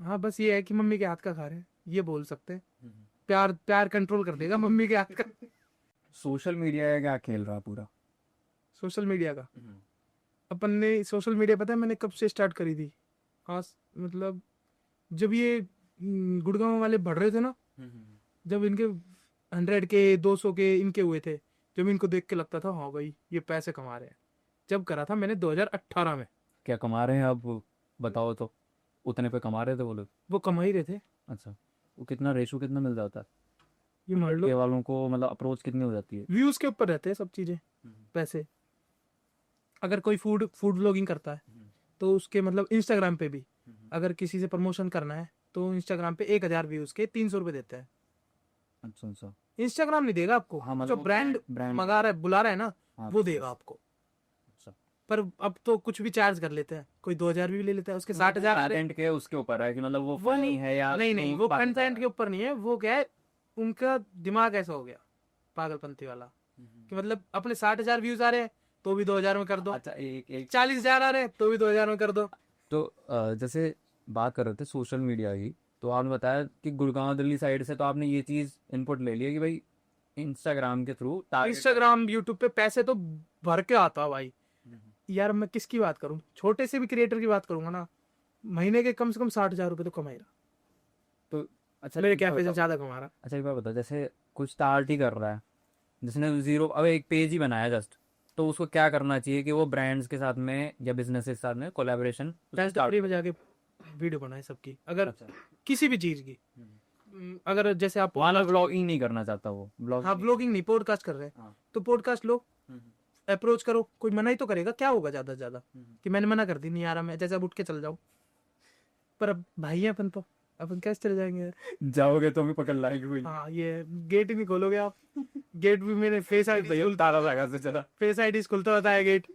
हैं। हाँ, बस ये है कि मम्मी के हाथ का खा रहे हैं, ये बोल सकते हैं। प्यार प्यार कंट्रोल कर देगा मम्मी के हाथ का। सोशल मीडिया है क्या खेल रहा पूरा। सोशल मीडिया का अपन ने सोशल मीडिया पता है मैंने कब से स्टार्ट करी थी? हाँ, मतलब जब ये गुड़गांव वाले बढ़ रहे थे ना, जब इनके 100 के 200 के इनके हुए थे, जब इनको देख के लगता था हाँ भाई ये पैसे कमा रहे हैं। जब करा था मैंने 2018 में। क्या कमा रहे हैं अब, बताओ तो। उतने पे कमा रहे थे वो लोग। वो कमा ही रहे थे। अच्छा, वो कितना रेशो कितना मिल जाता है ये मान लो ये वालों को, मतलब अप्रोच कितनी हो जाती है। व्यूज के ऊपर रहते हैं सब चीजें, पैसे। अगर कोई फूड फूड व्लॉगिंग करता है तो उसके मतलब इंस्टाग्राम पे भी अगर किसी से प्रमोशन करना है तो इंस्टाग्राम पे 1000 व्यूज के 300 रुपये देता है। अच्छा अच्छा। इंस्टाग्राम नहीं देगा आपको, हाँ, मतलब जो वो ब्रांड ब्रांड मंगा रहा है बुला रहा है ना, हाँ, वो देगा आपको। अच्छा। पर अब तो कुछ भी चार्ज कर लेते हैं, कोई 2000 भी ले लेता है, उसके 60,000 आ रहे हैं। कंटेंट के उसके ऊपर है कि मतलब वो वो फनी है या नहीं नहीं, वो बात बता कंटेंट रहा के ऊपर नहीं है, वो क्या है, उनका दिमाग ऐसा हो गया पागलपंथी वाला कि मतलब अपने 60,000 व्यूज आ रहे हैं तो भी 2000 में कर दो, अच्छा, एक एक 40,000 आ रहे हैं तो भी 2000 में कर दो। तो जैसे बात कर रहे थे सोशल मीडिया की, तो आपने बताया कि गुड़गांव दिल्ली साइड से, तो आपने ये चीज़ इनपुट ले लिया कि भाई इंस्टाग्राम के थ्रू टारगेट। इंस्टाग्राम यूट्यूब पे पैसे तो भर के आता है भाई। यार मैं किसकी बात करूं, छोटे से भी क्रिएटर की बात करूंगा ना, महीने के कम से कम 60,000 रुपए तो कमा ही रहा। तो अच्छा मेरे एक बार कैफे से बताओ। ज्यादा कमा रहा। अच्छा एक बार बताओ, जैसे कुछ स्टार्ट ही कर रहा है, जिसने जीरो, अब एक पेज ही बनाया जस्ट, तो उसको क्या करना चाहिए कि वो ब्रांड्स के साथ में या बिजनेस के साथ में कोलैबोरेशन पैसे स्टार्ट। फ्री में जाके वीडियो बनाए सबकी, अगर अच्छा। किसी भी चीज की। अगर जैसे आप वाला ब्लॉगिंग नहीं करना चाहता वो हाँ ब्लॉगिंग। ब्लॉगिंग नहीं, पॉडकास्ट कर रहे हैं हाँ। तो पॉडकास्ट लो, अप्रोच करो, कोई मना ही तो करेगा, क्या होगा ज्यादा से ज्यादा कि मैंने मना कर दी नहीं आ रहा मैं, जैसे अब उठ के चल जाऊं। पर अब भाई है अपन तो, अपन कैसे चले जाएंगे यार? जाओगे तो भी पकड़ लाएंगे कोई। हाँ, ये गेट ही नहीं खोलोगे आप। गेट भी मेरे फेस आईडी, ताला लगा से चला। फेस आईडी खुलता होता है गेट।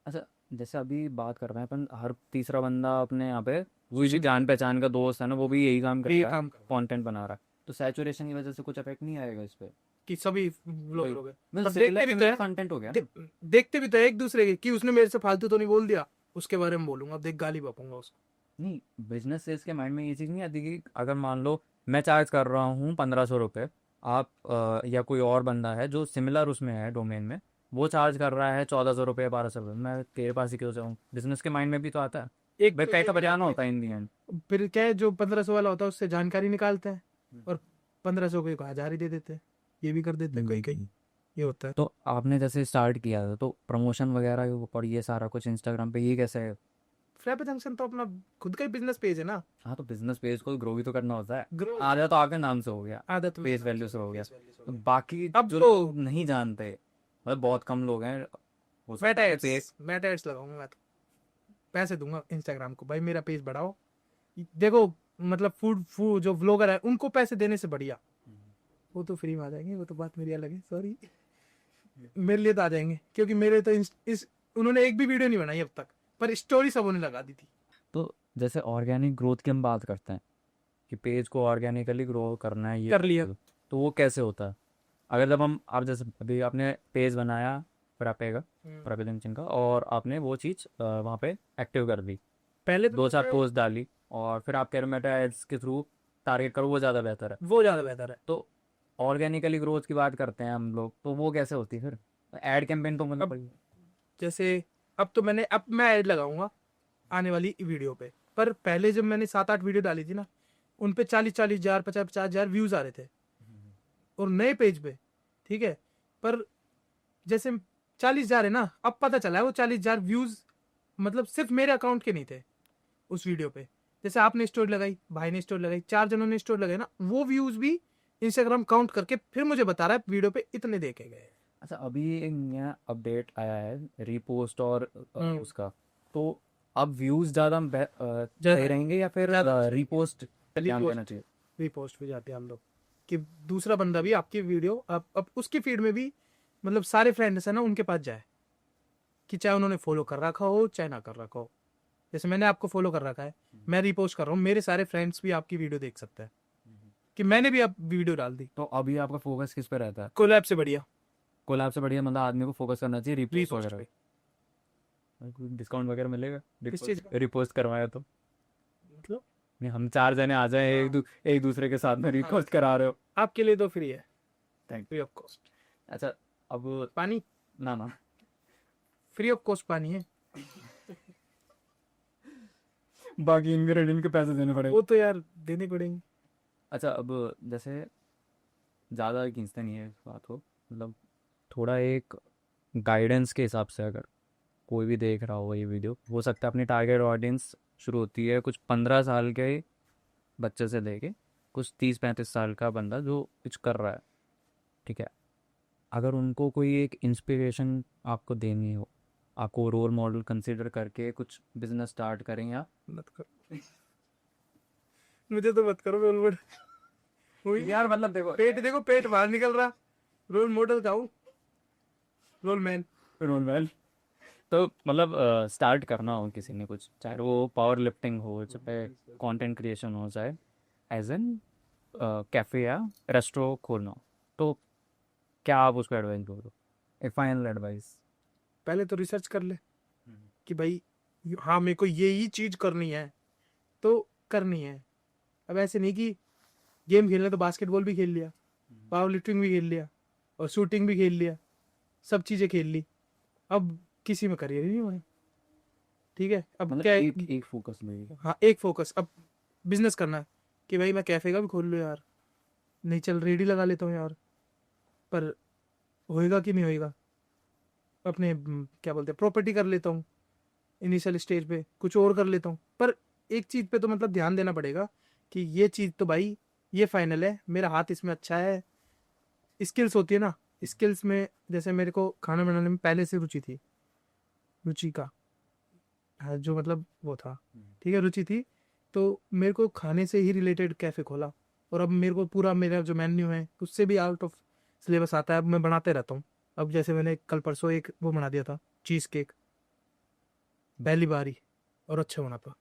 अच्छा, जैसे अभी बात कर रहे हैं अपन, हर तीसरा बंदा अपने यहाँ पे वही जो जान पहचान का दोस्त है ना, वो भी यही काम यही करता है, काम कर कंटेंट बना रहा है। तो सैचुरेशन की वजह से कुछ इफेक्ट नहीं आएगा इस पे। कि सभी लोग हो गए, मतलब पर देखते भी तो है, कंटेंट हो गया ना। देखते भी तो है एक दूसरे के कि उसने मेरे से फालतू तो नहीं बोल दिया, उसके बारे में बोलूंगा, अब देख गाली बकूंगा उसको। नहीं, बिजनेस सेल्स के माइंड में ये चीज़ नहीं आती कि अगर मान लो मैं चार्ज कर रहा हूँ 1500 रुपये, आप या कोई और बंदा है जो सिमिलर उसमें है डोमेन में, वो चार्ज कर रहा है 1400 रुपये 1200 रुपये, मैं तेरे पास ही क्यों जाऊँ। बिजनेस के माइंड में भी तो आता है एक भाई, तो पैसा बचाना होता है इन दी एंड। फिर क्या है, जो 1500 वाला होता है उससे जानकारी निकालते हैं और 1500 को 1000 ही दे देते हैं, ये भी कर देते हैं कहीं कहीं, ये होता है। तो आपने जैसे स्टार्ट किया था, तो प्रमोशन वगैरह और ये सारा कुछ इंस्टाग्राम पे ये कैसे है। फ्लैप जंक्शन तो अपना खुद का ही बिजनेस पेज है ना। हाँ, तो बिजनेस पेज को ग्रो भी तो करना होता है। ग्रो आधा तो आपके नाम से हो गया, आदत में फेस वैल्यू से हो गया। तो बाकी अब जो तो लोग नहीं जानते, मतलब बहुत कम लोग हैं, हो सकता है पेज। मैं टैग्स लगाऊंगा, मैं तो पैसे दूंगा इंस्टाग्राम को, भाई मेरा पेज बढ़ाओ। देखो मतलब फूड फूड जो व्लॉगर है उनको पैसे देने से बढ़िया वो तो फ्री में आ जाएंगे, वो तो बात मेरी अलग है, सॉरी। मेरे लिए तो आ जाएंगे क्योंकि मेरे तो इस उन्होंने एक भी वीडियो नहीं बनाई अब तक, पर स्टोरी सब उन्हें लगा दी थी। तो जैसे ऑर्गेनिक ग्रोथ की हम बात करते हैं कि पेज को ऑर्गेनिकली ग्रो करना है, ये कर लिया। तो वो कैसे होता है। अगर जब हम, आप जैसे अभी आपने पेज बनाया फ्रापे का, फ्रापे जंक्शन का, और आपने वो चीज़ वहाँ पे एक्टिव कर दी, पहले तो 2 4 पोस्ट डाली, और फिर आप कह रहे हो मेटा एड्स के थ्रू टारगेट करो, वो ज़्यादा बेहतर है। वो ज्यादा बेहतर है। तो ऑर्गेनिकली ग्रोथ की बात करते हैं हम लोग, तो वो कैसे होती है फिर। एड कैंपेन तो मतलब जैसे अब मैं ऐड लगाऊंगा आने वाली वीडियो पे, पर पहले जब मैंने 7 8 वीडियो डाली थी ना, उन पे 40 40 हजार 50 50 हजार व्यूज आ रहे थे और नए पेज पे, ठीक है। पर जैसे 40,000 है ना, अब पता चला है वो 40,000 व्यूज मतलब सिर्फ मेरे अकाउंट के नहीं थे उस वीडियो पे। जैसे आपने स्टोरी लगाई, भाई ने स्टोरी लगाई, 4 जनों ने स्टोरी लगाई ना, वो व्यूज भी इंस्टाग्राम काउंट करके फिर मुझे बता रहा है वीडियो पे इतने देखे गए। अच्छा, अभी एक नया अपडेट आया है रीपोस्ट और हम्म। उसका, तो अब व्यूज ज़्यादा ज्यादा सही रहेंगे या फिर ज्यादा रीपोस्ट पे ध्यान देना रिपोस्ट चाहिए? रिपोस्ट पे जाते हैं हम लोग कि दूसरा बंदा भी आपकी वीडियो अब उसकी फीड में भी मतलब सारे फ्रेंड्स है ना उनके पास जाए, कि चाहे उन्होंने फॉलो कर रखा हो चाहे ना कर रखा हो। जैसे मैंने आपको फॉलो कर रखा है, मैं रिपोस्ट कर रहा हूँ, मेरे सारे फ्रेंड्स भी आपकी वीडियो देख सकते हैं कि मैंने भी अब वीडियो डाल दी। तो अभी आपका फोकस किस पे रहता है? कोलैब से बढ़िया कोलैब से बढ़िया मतलब आदमी को फोकस करना चाहिए रिपोस्ट रिपोस्ट वगैरह पे। पे? कोई डिस्काउंट वगैरह मिलेगा किस चीज रिपोस्ट रिपोस्ट करवाया तो? मतलब? नहीं, हम 4 जने आ जाए एक दूसरे के साथ में रिपोस्ट करा रहे हो। आपके लिए तो फ्री है, थैंक। Free of cost. अच्छा, अब पानी ना ना, फ्री ऑफ कॉस्ट पानी है। बाकी इंग्रेडिएंट के पैसे देने पड़े। वो तो यार देने पड़ेंगे। अच्छा, अब जैसे ज़्यादा खींचते नहीं है इस बात को, मतलब थोड़ा एक गाइडेंस के हिसाब से अगर कोई भी देख रहा हो ये वीडियो, हो सकता है अपनी टारगेट ऑडियंस शुरू होती है कुछ 15 साल के बच्चे से लेके कुछ 30-35 साल का बंदा जो कुछ कर रहा है, ठीक है? अगर उनको कोई एक इंस्पिरेशन आपको देनी हो, आपको रोल मॉडल कंसिडर करके कुछ बिजनेस स्टार्ट करें या? मत करो, मुझे तो मत करो रोल मॉडल। वही यार मतलब देखो, पेट देखो, पेट बाहर निकल रहा। रोल मॉडल का हूँ, रोल मैन। रोल मॉडल तो मतलब स्टार्ट करना हो किसी ने कुछ, चाहे वो पावर लिफ्टिंग हो, चाहे कंटेंट क्रिएशन हो, चाहे एज एन कैफ़े या रेस्टोरेंट खोलना हो, तो क्या आप उसको एडवाइस दोगे? एक फाइनल एडवाइस। पहले तो रिसर्च कर ले कि भाई हाँ मेरे को ये ही चीज करनी है तो करनी है। अब ऐसे नहीं कि गेम खेलना तो बास्केटबॉल भी खेल लिया, पावर लिफ्टिंग भी खेल लिया और शूटिंग भी खेल लिया, सब चीजें खेल ली, अब किसी में करियर ही नहीं हुआ है। ठीक है, अब मतलब क्या है? एक एक फोकस में। हाँ एक फोकस, अब बिजनेस करना है कि भाई मैं कैफे का भी खोल लूँ यार, नहीं चल रेडी लगा लेता हूँ यार, पर होएगा कि नहीं होएगा। अपने क्या बोलते हैं प्रॉपर्टी कर लेता हूँ, इनिशियल स्टेज पे कुछ और कर लेता हूँ, पर एक चीज पे तो मतलब ध्यान देना पड़ेगा कि ये चीज तो भाई ये फाइनल है, मेरा हाथ इसमें अच्छा है। स्किल्स होती है ना, स्किल्स में जैसे मेरे को खाना बनाने में पहले से रुचि थी, रुचि का हाँ, जो मतलब वो था, ठीक है रुचि थी, तो मेरे को खाने से ही रिलेटेड कैफे खोला। और अब मेरे को पूरा मेरा जो मेन्यू है उससे भी आउट ऑफ सिलेबस आता है, अब मैं बनाते रहता हूँ। अब जैसे मैंने कल परसों एक वो बना दिया था, चीज केक, पहली बारी, और अच्छा बना था,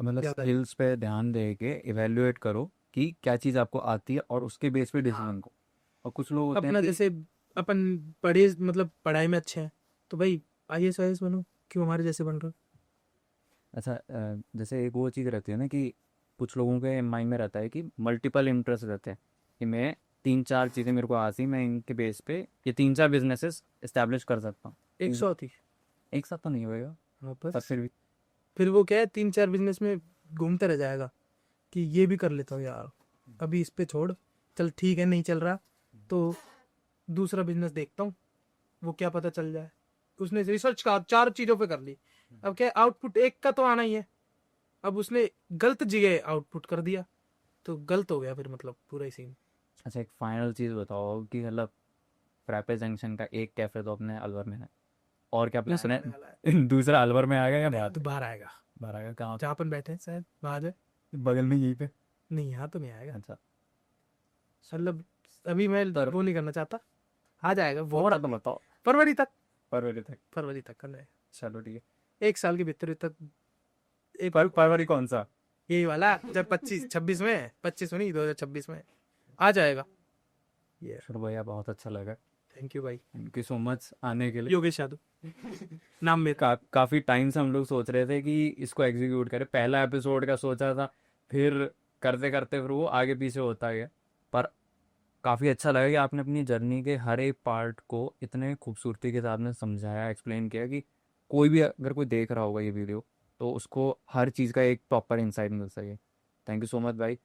मतलब याद आई। स्किल्स पे ध्यान दे के इवेल्युएट करो कि क्या चीज़ आपको आती है और उसके बेस पे डिसीजन को। और कुछ लोग होते हैं अपना कि जैसे अपन पढ़े मतलब पढ़ाई में अच्छे हैं तो भाई आईएएस वाईएएस बनो, क्यों हमारे जैसे बन रहे हो। अच्छा, जैसे एक वो चीज़ रहती है ना कि कुछ लोगों के माइंड में रहता है कि मल्टीपल इंटरेस्ट रहते हैं, कि मैं 3-4 चीज़ें मेरे को आती, मैं इनके बेस पे ये 3-4 बिजनेसेस इस्टेब्लिश कर सकता हूँ। एक सौ थी। एक साथ तो नहीं होएगा, हाँ पर बस, फिर भी। फिर वो क्या है 3 4 बिजनेस में घूमते रह जाएगा कि ये भी कर लेता हूँ यार, अभी इस पे छोड़, चल ठीक है नहीं चल रहा तो दूसरा बिजनेस देखता हूँ, वो क्या पता चल जाए। उसने रिसर्च का 4 चीजों पे कर ली, अब क्या आउटपुट एक का तो आना ही है। अब उसने गलत जगह आउटपुट कर दिया तो गलत हो गया फिर मतलब पूरा ही सीन। अच्छा, एक फाइनल चीज़ बताओ कि मतलब फ्रैपे जंक्शन का एक कैफ़े तो अपने अलवर में है, और क्या प्लान दूसरा है? आने वाला है, दूसरा अलवर में आ गया या नहीं तो आता? बाहर आएगा, बाहर आ गया कहाँ? जहाँ अपन बैठे हैं शायद वहां जाए। बगल में यहीं पे? नहीं यहाँ तो नहीं आएगा, अच्छा। मतलब अभी मैं तर वो नहीं करना चाहता, आ जाएगा बहुत थोड़ा तो बताओ। फरवरी तक, फरवरी तक? फरवरी तक करना है, चलो ठीक है। 1 साल के भीतर तक। एक फरवरी कौन सा? यही वाला जब 25 26 में, 25 में नहीं 2026 में आ जाएगा ये। चलो भैया, बहुत अच्छा लगा। थैंक यू भाई, थैंक यू सो मच आने के लिए। योगेश यादव नाम मेरा। काफ़ी टाइम से हम लोग सोच रहे थे कि इसको एग्जीक्यूट करें, पहला एपिसोड का सोचा था, फिर करते करते फिर वो आगे पीछे होता गया। पर काफ़ी अच्छा लगा कि आपने अपनी जर्नी के हर एक पार्ट को इतने खूबसूरती के साथ में समझाया, एक्सप्लेन किया कि कोई भी अगर कोई देख रहा होगा ये वीडियो तो उसको हर चीज़ का एक प्रॉपर इंसाइट मिल सके। थैंक यू सो मच भाई।